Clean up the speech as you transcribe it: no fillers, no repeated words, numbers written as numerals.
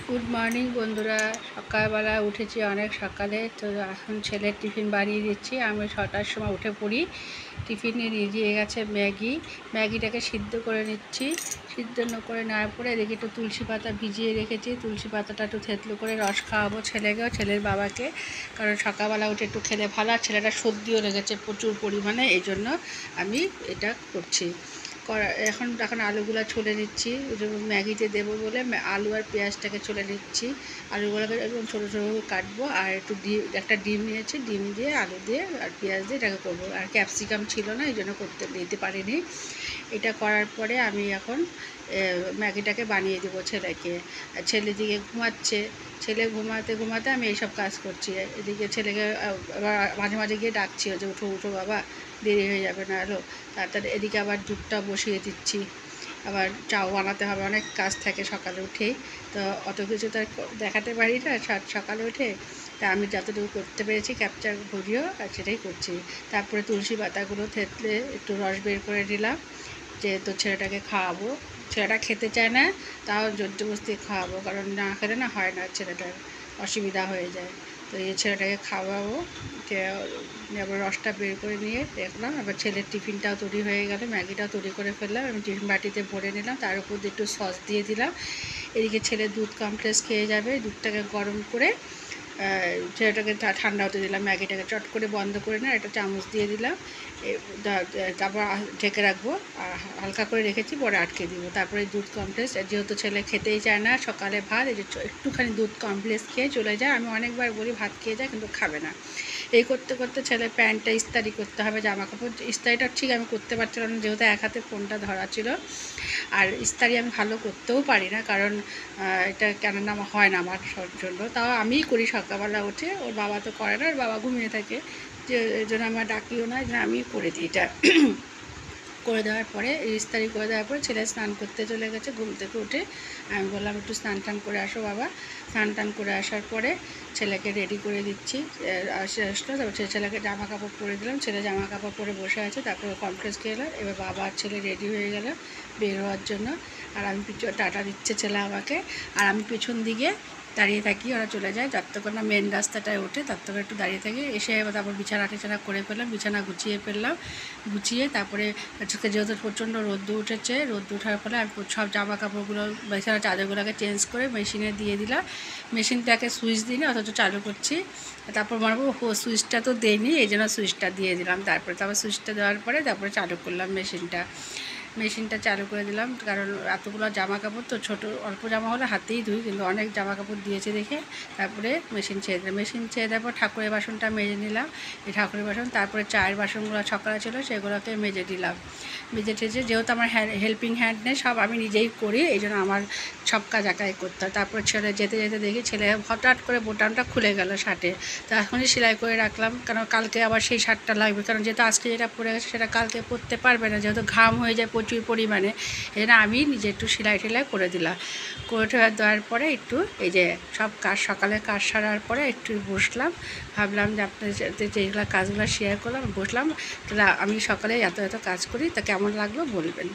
Good morning বন্ধুরা। সকালবেলা উঠেছি অনেক সকালে, তো এখন ছেলের টিফিন বানিয়ে দিচ্ছি। আমি 6টার সময় উঠে পড়ি। টিফিনে নিয়ে গিয়ে গেছে ম্যাগিটাকে সিদ্ধ করে নিচ্ছি। সিদ্ধ করে নেওয়ার পরে এদিকে একটু তুলসী পাতা ভিজিয়ে রেখেছি। তুলসী পাতাটা একটু থেতলো করে রস খাওয়াবো ছেলেকেও, ছেলের বাবাকে, কারণ সকালবেলা উঠে একটু খেলে ভালো। আর ছেলেটা সর্দিও লেগেছে প্রচুর পরিমাণে, এই জন্য আমি এটা করছি। এখন আলুগুলো ছুলে নিচ্ছি, ম্যাগিতে দেবো বলে আলু আর পেঁয়াজটাকে ছুলে নিচ্ছি। আলুগুলোকে একদম ছোটো ছোটো কাটবো, আর একটু একটা ডিম নিয়েছি, ডিম দিয়ে আলু দিয়ে আর পেঁয়াজ দিয়ে এটাকে করবো। আর ক্যাপসিকাম ছিল না, এই জন্য দিতে পারিনি। এটা করার পরে আমি এখন ম্যাগিটাকে বানিয়ে দেবো ছেলেকে। ছেলে দিকে ঘুমাচ্ছে, ছেলে ঘুমাতে ঘুমাতে আমি এইসব কাজ করছি। এদিকে ছেলেকে মাঝে মাঝে গিয়ে ডাকছি যে উঠো উঠো বাবা, দেরি হয়ে যাবে না এলো তাড়াতাড়ি। এদিকে আবার দুধটা বসিয়ে দিচ্ছি, আবার চাও বানাতে হবে, অনেক কাজ থাকে সকালে উঠেই। তো অত কিছু তো দেখাতে পারি না সকালে উঠে, তা আমি যতটুকু করতে পেরেছি ক্যাপচার ভিডিও আর সেটাই করছি। তারপরে তুলসী পাতাগুলো থেতলে একটু রস বের করে দিলাম, যেহেতু ছেলেটাকে খাওয়াবো। ছেলেটা খেতে চায় না, তাও জোরজবস্তি খাওয়াবো, কারণ না খেলে না হয় না, ছেলেটার অসুবিধা হয়ে যায়। তো এই ছেলেটাকে খাওয়াবো। আবার রসটা বের করে নিয়ে দেখলাম, আবার ছেলের টিফিনটাও তৈরি হয়ে গেল, ম্যাগিটাও তৈরি করে ফেললাম। আমি টিফিন বাটিতে ভরে নিলাম, তার উপর দিয়ে একটু সস দিয়ে দিলাম। এদিকে ছেলে দুধ কমপ্লেক্স খেয়ে যাবে, দুধটাকে গরম করে ছেলেটাকে ঠান্ডা হতে দিলাম। ম্যাগিটাকে চট করে বন্ধ করে না একটা চামচ দিয়ে দিলাম, তারপর ঢেকে রাখবো। আর হালকা করে রেখেছি, পরে আটকে দিব। তারপরে দুধ কমপ্লেক্স, যেহেতু ছেলে খেতেই চায় না সকালে ভাত, এই যে একটুখানি দুধ কমপ্লেক্স খেয়ে চলে যায়। আমি অনেকবার বলি ভাত খেয়ে যায়, কিন্তু খাবে না। এই করতে করতে ছেলে প্যান্টটা ইস্তারি করতে হবে, জামা কাপড় ইস্তারিটা ঠিক আমি করতে পারছিলাম না, যেহেতু এক হাতে ফোনটা ধরা ছিল। আর ইস্তারি আমি ভালো করতেও পারি না, কারণ এটা কেননা হয় না আমার জন্য। তাও আমিই করি সকালবেলা উঠে, ওর বাবা তো করে না, ওর বাবা ঘুমিয়ে থাকে, যে এই জন্য আমার ডাকিও না, এই জন্য আমিই করে দিই এটা। করে দেওয়ার পরে ইস্তারি করে দেওয়ার পরে ছেলে স্নান করতে চলে গেছে। ঘুম থেকে উঠে আমি বললাম একটু স্নান টান করে আসো বাবা। স্নান টান করে আসার পরে ছেলেকে রেডি করে দিচ্ছি। আসলো, তারপর ছেলেকে জামা কাপড় পরে দিলাম। ছেলে জামা কাপড় পরে বসে আছে, তারপরে কমপ্লেক্স খেয়ে এবার বাবা আর ছেলে রেডি হয়ে গেল বের হওয়ার জন্য। আর আমি টাটা দিচ্ছে ছেলে আমাকে, আর আমি পিছন দিকে দাঁড়িয়ে থাকি। ওরা চলে যায়, যতক্ষণ না মেন রাস্তাটায় ওঠে ততক্ষণ একটু দাঁড়িয়ে থাকি। এসে তারপর বিছানা টিছানা করে ফেললাম, বিছানা গুছিয়ে ফেললাম। গুছিয়ে তারপরে যেহেতু প্রচণ্ড রোদ্দু উঠেছে, রোদ্দু ওঠার ফলে আমি সব জামা কাপড়গুলো বিছানা চাদরগুলোকে চেঞ্জ করে মেশিনে দিয়ে দিলাম। মেশিনটাকে সুইচ দিই, অথচ চালু করছি। তারপর মনে করবো সুইচটা তো দেয়নি, এই জন্য সুইচটা দিয়ে দিলাম। তারপর সুইচটা দেওয়ার পরে তারপরে চালু করলাম মেশিনটা চালু করে দিলাম, কারণ এতগুলো জামা কাপড় তো, ছোটো অল্প জামা হলে হাতেই ধুই, কিন্তু অনেক জামা কাপড় দিয়েছে দেখে তারপরে মেশিন ছেড়ে দিলাম। মেশিন ছেড়ে দেওয়ার পর ঠাকুরের বাসনটা মেজে নিলাম, এই ঠাকুরের বাসন। তারপরে চায়ের বাসনগুলো সকালে ছিল সেগুলোকে মেজে দিলাম। মেজে টেজে, যেহেতু আমার হেল্পিং হ্যান্ড নেই, সব আমি নিজেই করি, এই জন্য আমার সব কাজ একাই করতে হয়। তারপর ছেলে যেতে যেতে দেখি ছেলে হঠাৎ করে বোতামটা খুলে গেল শার্টে। তো এখনই সেলাই করে রাখলাম, কারণ কালকে আবার সেই শার্টটা লাগবে, কারণ যেহেতু আজকে যেটা পরে গেছে সেটা কালকে পরতে পারবে না, যেহেতু ঘাম হয়ে যায় প্রচুর পরিমাণে। এই জন্য আমি নিজে একটু সেলাই টেলাই করে দিলাম। করে দেওয়ার পরে একটু এই যে সব কাজ, সকালে কাজ সারার পরে একটু বসলাম, ভাবলাম যে আপনাদের সাথে যেগুলো কাজগুলো শেয়ার করলাম, বসলাম। তাহলে আমি সকালে এত কাজ করি, তা কেমন লাগলো বলবেন।